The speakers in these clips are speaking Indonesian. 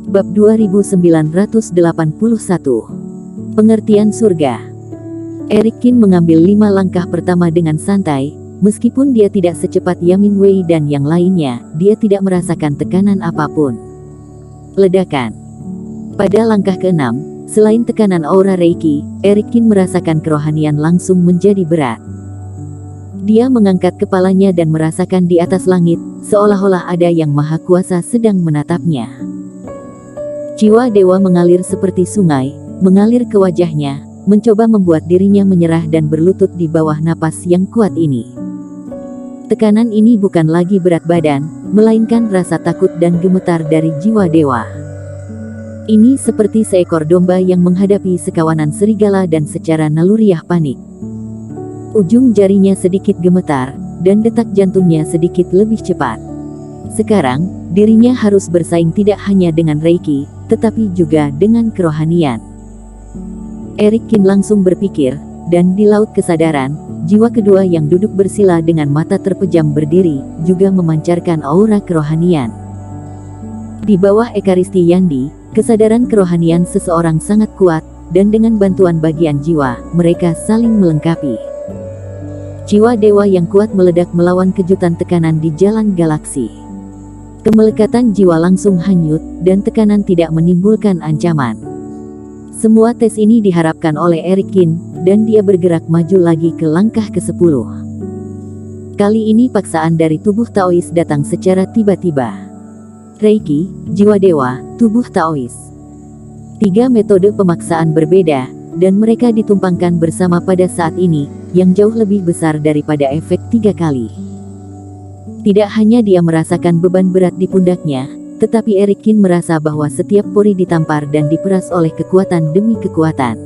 Bab 2981. Pengertian surga. Eric Kin mengambil 5 langkah pertama dengan santai, meskipun dia tidak secepat Yamin Wei dan yang lainnya, dia tidak merasakan tekanan apapun. Ledakan. Pada langkah ke-6, selain tekanan aura Reiki, Eric Kin merasakan kerohanian langsung menjadi berat. Dia mengangkat kepalanya dan merasakan di atas langit, seolah-olah ada yang maha kuasa sedang menatapnya. Jiwa dewa mengalir seperti sungai, mengalir ke wajahnya, mencoba membuat dirinya menyerah dan berlutut di bawah napas yang kuat ini. Tekanan ini bukan lagi berat badan, melainkan rasa takut dan gemetar dari jiwa dewa. Ini seperti seekor domba yang menghadapi sekawanan serigala dan secara naluriah panik. Ujung jarinya sedikit gemetar, dan detak jantungnya sedikit lebih cepat. Sekarang, dirinya harus bersaing tidak hanya dengan Reiki, tetapi juga dengan kerohanian. Eric Kin langsung berpikir, dan di laut kesadaran, jiwa kedua yang duduk bersila dengan mata terpejam berdiri, juga memancarkan aura kerohanian. Di bawah Ekaristi Yandi, kesadaran kerohanian seseorang sangat kuat, dan dengan bantuan bagian jiwa, mereka saling melengkapi. Jiwa dewa yang kuat meledak melawan kejutan tekanan di jalan galaksi. Kemelekatan jiwa langsung hanyut, dan tekanan tidak menimbulkan ancaman. Semua tes ini diharapkan oleh Eric Kin, dan dia bergerak maju lagi ke langkah ke-10. Kali ini paksaan dari tubuh Taois datang secara tiba-tiba. Reiki, jiwa dewa, tubuh Taois. 3 metode pemaksaan berbeda, dan mereka ditumpangkan bersama pada saat ini, yang jauh lebih besar daripada efek 3 kali. Tidak hanya dia merasakan beban berat di pundaknya, tetapi Eric Kin merasa bahwa setiap pori ditampar dan diperas oleh kekuatan demi kekuatan.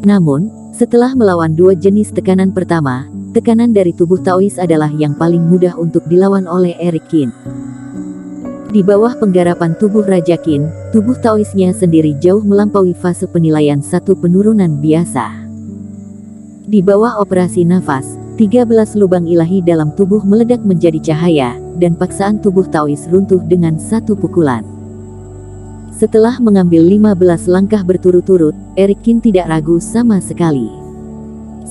Namun, setelah melawan 2 jenis tekanan pertama, tekanan dari tubuh Taois adalah yang paling mudah untuk dilawan oleh Eric Kin. Di bawah penggarapan tubuh Raja Kin, tubuh Taoisnya sendiri jauh melampaui fase penilaian 1 penurunan biasa. Di bawah operasi nafas, 13 lubang ilahi dalam tubuh meledak menjadi cahaya, dan paksaan tubuh Taois runtuh dengan 1 pukulan. Setelah mengambil 15 langkah berturut-turut, Eric Kin tidak ragu sama sekali.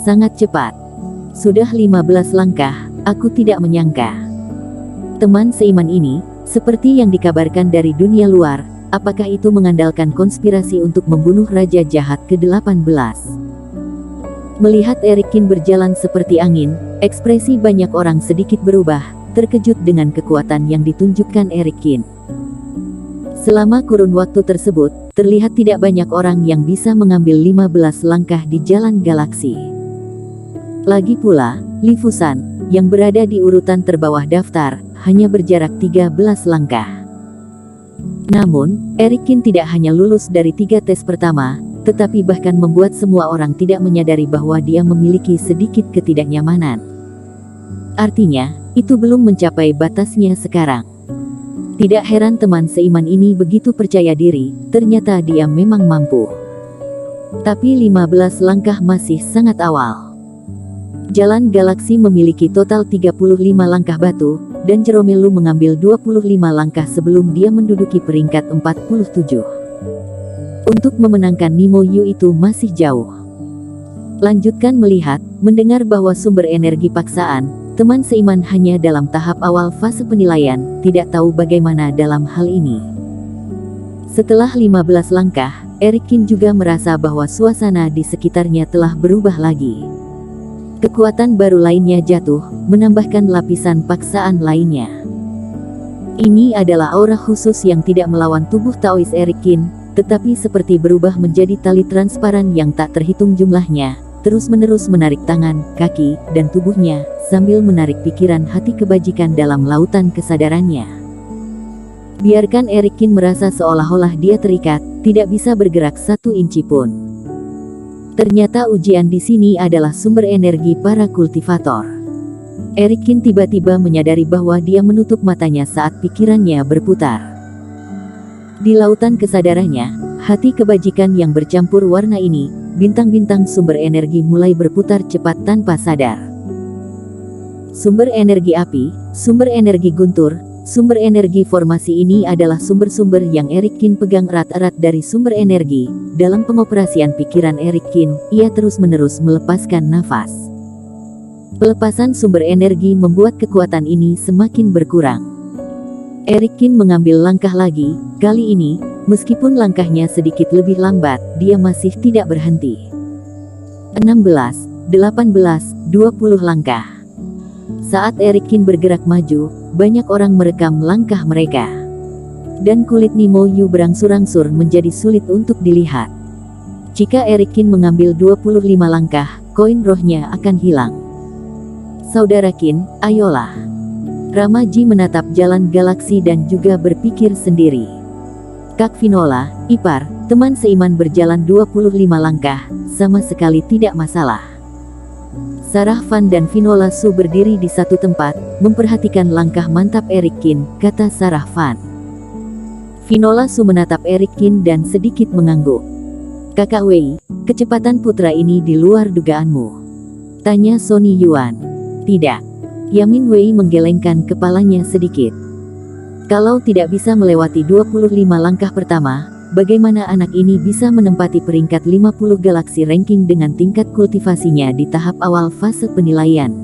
Sangat cepat. Sudah 15 langkah, aku tidak menyangka. Teman seiman ini, seperti yang dikabarkan dari dunia luar, apakah itu mengandalkan konspirasi untuk membunuh Raja Jahat ke-18? Melihat Eric Kin berjalan seperti angin, ekspresi banyak orang sedikit berubah, terkejut dengan kekuatan yang ditunjukkan Eric Kin. Selama kurun waktu tersebut, terlihat tidak banyak orang yang bisa mengambil 15 langkah di jalan galaksi. Lagi pula, Li Fusan, yang berada di urutan terbawah daftar, hanya berjarak 13 langkah. Namun, Eric Kin tidak hanya lulus dari 3 tes pertama, tetapi bahkan membuat semua orang tidak menyadari bahwa dia memiliki sedikit ketidaknyamanan. Artinya, itu belum mencapai batasnya sekarang. Tidak heran teman seiman ini begitu percaya diri, ternyata dia memang mampu. Tapi 15 langkah masih sangat awal. Jalan galaksi memiliki total 35 langkah batu, dan Jeromelu mengambil 25 langkah sebelum dia menduduki peringkat 47. Untuk memenangkan Nimo Yu itu masih jauh. Lanjutkan melihat, mendengar bahwa sumber energi paksaan, teman seiman hanya dalam tahap awal fase penilaian, tidak tahu bagaimana dalam hal ini. Setelah 15 langkah, Eric Kin juga merasa bahwa suasana di sekitarnya telah berubah lagi. Kekuatan baru lainnya jatuh, menambahkan lapisan paksaan lainnya. Ini adalah aura khusus yang tidak melawan tubuh Taois Eric Kin, tetapi seperti berubah menjadi tali transparan yang tak terhitung jumlahnya, terus-menerus menarik tangan, kaki, dan tubuhnya, sambil menarik pikiran hati kebajikan dalam lautan kesadarannya. Biarkan Eric Kin merasa seolah-olah dia terikat, tidak bisa bergerak 1 inci pun. Ternyata ujian di sini adalah sumber energi para kultivator. Eric Kin tiba-tiba menyadari bahwa dia menutup matanya saat pikirannya berputar. Di lautan kesadarannya, hati kebajikan yang bercampur warna ini, bintang-bintang sumber energi mulai berputar cepat tanpa sadar. Sumber energi api, sumber energi guntur, sumber energi formasi ini adalah sumber-sumber yang Eric Kin pegang erat-erat dari sumber energi. Dalam pengoperasian pikiran Eric Kin, ia terus-menerus melepaskan nafas. Pelepasan sumber energi membuat kekuatan ini semakin berkurang. Eric Kin mengambil langkah lagi, kali ini, meskipun langkahnya sedikit lebih lambat, dia masih tidak berhenti. 16, 18, 20 langkah. Saat Eric Kin bergerak maju, banyak orang merekam langkah mereka. Dan kulit Nimo Yu berangsur-angsur menjadi sulit untuk dilihat. Jika Eric Kin mengambil 25 langkah, koin rohnya akan hilang. Saudara Kin, ayolah. Rama Ji menatap jalan galaksi dan juga berpikir sendiri. Kak Vinola, ipar, teman seiman berjalan 25 langkah, sama sekali tidak masalah. Sarah Fan dan Vinola Su berdiri di satu tempat, memperhatikan langkah mantap Eric Kin, kata Sarah Fan. Vinola Su menatap Eric Kin dan sedikit mengangguk. Kakak Wei, kecepatan putra ini di luar dugaanmu. Tanya Sony Yuan. Tidak. Yamin Wei menggelengkan kepalanya sedikit. Kalau tidak bisa melewati 25 langkah pertama, bagaimana anak ini bisa menempati peringkat 50 galaksi ranking dengan tingkat kultivasinya di tahap awal fase penilaian?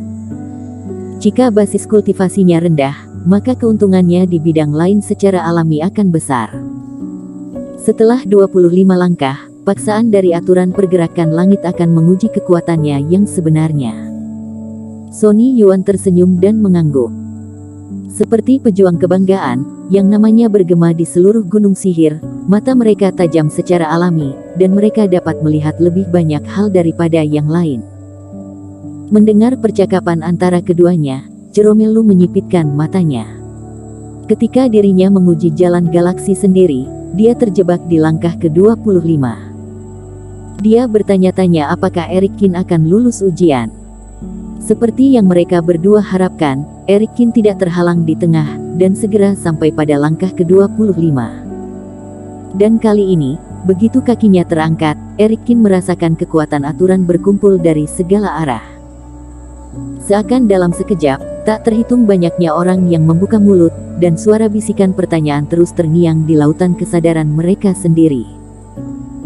Jika basis kultivasinya rendah, maka keuntungannya di bidang lain secara alami akan besar. Setelah 25 langkah, paksaan dari aturan pergerakan langit akan menguji kekuatannya yang sebenarnya. Sony Yuan tersenyum dan mengangguk. Seperti pejuang kebanggaan, yang namanya bergema di seluruh gunung sihir, mata mereka tajam secara alami, dan mereka dapat melihat lebih banyak hal daripada yang lain. Mendengar percakapan antara keduanya, Jeromelu menyipitkan matanya. Ketika dirinya menguji jalan galaksi sendiri, dia terjebak di langkah ke-25. Dia bertanya-tanya apakah Eric Kin akan lulus ujian. Seperti yang mereka berdua harapkan, Eric Kin tidak terhalang di tengah, dan segera sampai pada langkah ke-25. Dan kali ini, begitu kakinya terangkat, Eric Kin merasakan kekuatan aturan berkumpul dari segala arah. Seakan dalam sekejap, tak terhitung banyaknya orang yang membuka mulut, dan suara bisikan pertanyaan terus terngiang di lautan kesadaran mereka sendiri.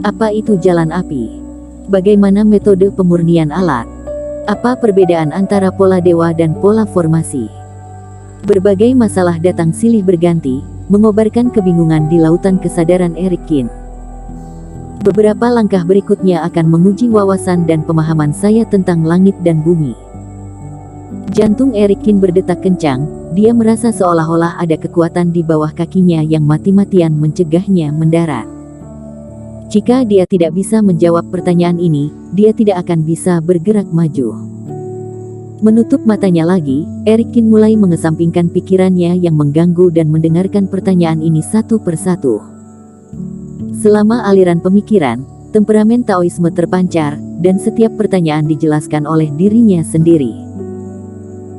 Apa itu jalan api? Bagaimana metode pemurnian alat? Apa perbedaan antara pola dewa dan pola formasi? Berbagai masalah datang silih berganti, mengobarkan kebingungan di lautan kesadaran Eric Kin. Beberapa langkah berikutnya akan menguji wawasan dan pemahaman saya tentang langit dan bumi. Jantung Eric Kin berdetak kencang, dia merasa seolah-olah ada kekuatan di bawah kakinya yang mati-matian mencegahnya mendarat. Jika dia tidak bisa menjawab pertanyaan ini, dia tidak akan bisa bergerak maju. Menutup matanya lagi, Eric Kin mulai mengesampingkan pikirannya yang mengganggu dan mendengarkan pertanyaan ini satu persatu. Selama aliran pemikiran, temperamen Taoisme terpancar, dan setiap pertanyaan dijelaskan oleh dirinya sendiri.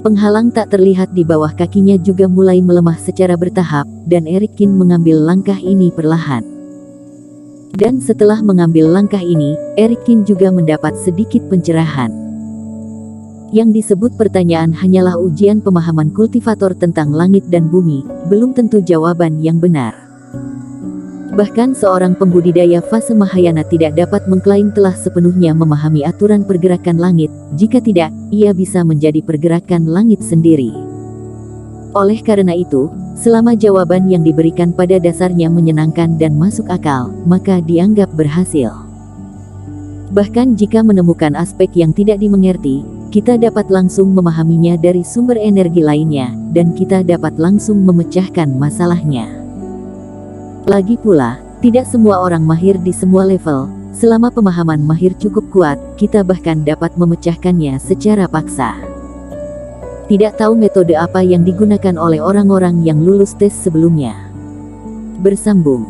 Penghalang tak terlihat di bawah kakinya juga mulai melemah secara bertahap, dan Eric Kin mengambil langkah ini perlahan. Dan setelah mengambil langkah ini, Eric Kin juga mendapat sedikit pencerahan. Yang disebut pertanyaan hanyalah ujian pemahaman kultivator tentang langit dan bumi, belum tentu jawaban yang benar. Bahkan seorang pembudidaya fase Mahayana tidak dapat mengklaim telah sepenuhnya memahami aturan pergerakan langit, jika tidak, ia bisa menjadi pergerakan langit sendiri. Oleh karena itu, selama jawaban yang diberikan pada dasarnya menyenangkan dan masuk akal, maka dianggap berhasil. Bahkan jika menemukan aspek yang tidak dimengerti, kita dapat langsung memahaminya dari sumber energi lainnya, dan kita dapat langsung memecahkan masalahnya. Lagi pula, tidak semua orang mahir di semua level. Selama pemahaman mahir cukup kuat, kita bahkan dapat memecahkannya secara paksa. Tidak tahu metode apa yang digunakan oleh orang-orang yang lulus tes sebelumnya. Bersambung.